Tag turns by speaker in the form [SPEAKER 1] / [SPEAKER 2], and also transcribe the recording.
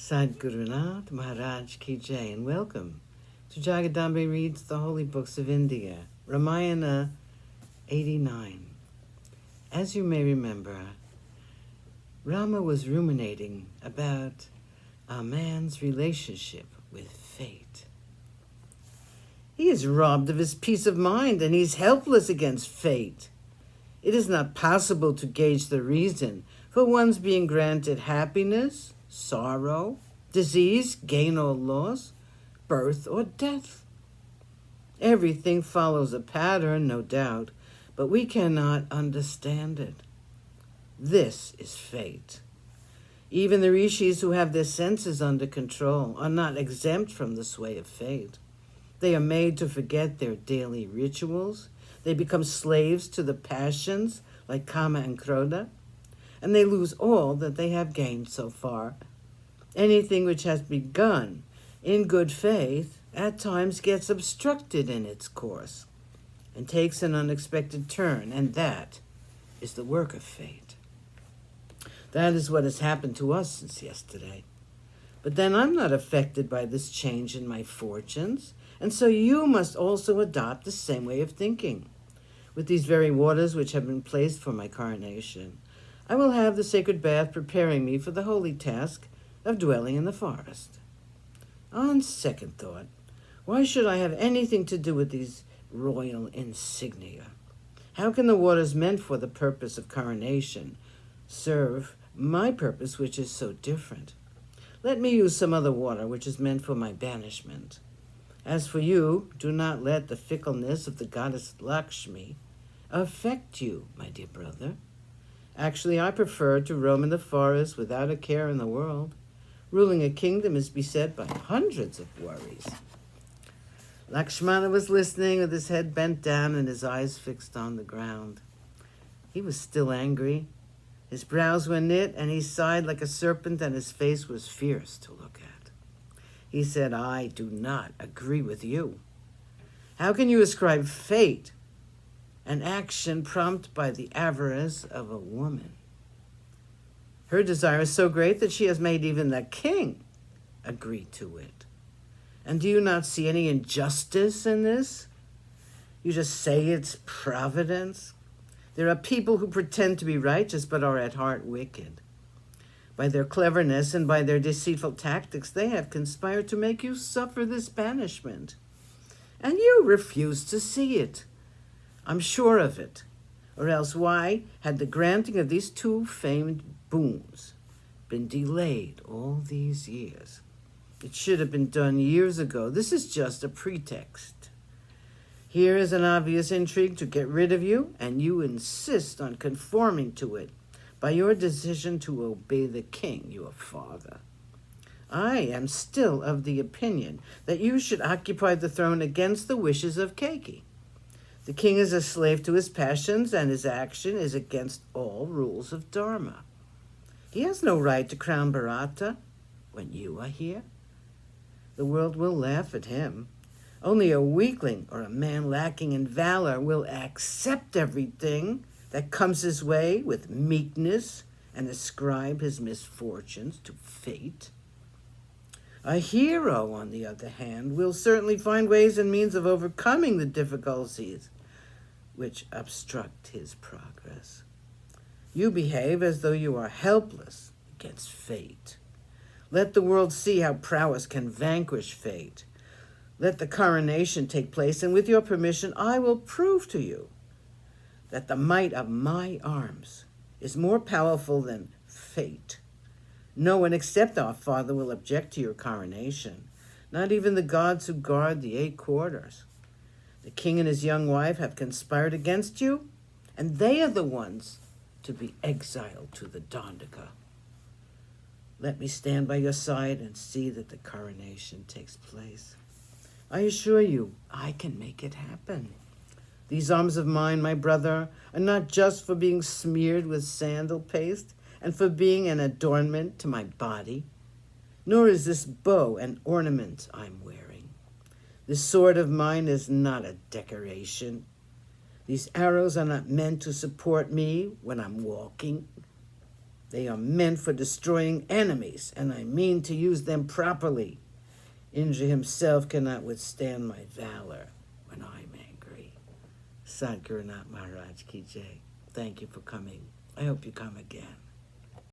[SPEAKER 1] Sadhgurunath Maharaj Ki Jai, and welcome to Jagadambe Reads the Holy Books of India, Ramayana89. As you may remember, Rama was ruminating about a man's relationship with fate. He is robbed of his peace of mind and he's helpless against fate. It is not possible to gauge the reason for one's being granted happiness, sorrow, disease, gain or loss, birth or death. Everything follows a pattern, no doubt, but we cannot understand it. This is fate. Even the rishis who have their senses under control are not exempt from the sway of fate. They are made to forget their daily rituals. They become slaves to the passions like kama and krodha, and they lose all that they have gained so far. Anything which has begun in good faith at times gets obstructed in its course and takes an unexpected turn, and that is the work of fate. That is what has happened to us since yesterday. But then I'm not affected by this change in my fortunes, and so you must also adopt the same way of thinking. With these very waters which have been placed for my coronation, I will have the sacred bath preparing me for the holy task of dwelling in the forest. On second thought, why should I have anything to do with these royal insignia? How can the waters meant for the purpose of coronation serve my purpose, which is so different? Let me use some other water which is meant for my banishment. As for you, do not let the fickleness of the goddess Lakshmi affect you, my dear brother. Actually, I prefer to roam in the forest without a care in the world. Ruling a kingdom is beset by hundreds of worries. Lakshmana was listening with his head bent down and his eyes fixed on the ground. He was still angry. His brows were knit and he sighed like a serpent and his face was fierce to look at. He said, I do not agree with you. How can you ascribe fate an action prompted by the avarice of a woman? Her desire is so great that she has made even the king agree to it. And do you not see any injustice in this? You just say it's providence. There are people who pretend to be righteous but are at heart wicked. By their cleverness and by their deceitful tactics, they have conspired to make you suffer this banishment. And you refuse to see it. I'm sure of it. Or else why had the granting of these two famed boons been delayed all these years? It should have been done years ago. This is just a pretext. Here is an obvious intrigue to get rid of you, and you insist on conforming to it by your decision to obey the king, your father. I am still of the opinion that you should occupy the throne against the wishes of Keiki. The king is a slave to his passions, and his action is against all rules of Dharma. He has no right to crown Bharata when you are here. The world will laugh at him. Only a weakling or a man lacking in valor will accept everything that comes his way with meekness and ascribe his misfortunes to fate. A hero, on the other hand, will certainly find ways and means of overcoming the difficulties which obstruct his progress. You behave as though you are helpless against fate. Let the world see how prowess can vanquish fate. Let the coronation take place, and with your permission, I will prove to you that the might of my arms is more powerful than fate. No one except our Father will object to your coronation, not even the gods who guard the 8 quarters. The king and his young wife have conspired against you, and they are the ones to be exiled to the Dandaka. Let me stand by your side and see that the coronation takes place. I assure you, I can make it happen. These arms of mine, my brother, are not just for being smeared with sandal paste and for being an adornment to my body, nor is this bow an ornament I'm wearing. This sword of mine is not a decoration. These arrows are not meant to support me when I'm walking. They are meant for destroying enemies, and I mean to use them properly. Indra himself cannot withstand my valor when I'm angry. Sadhgurunath Maharaj Ki Jai. Thank you for coming. I hope you come again.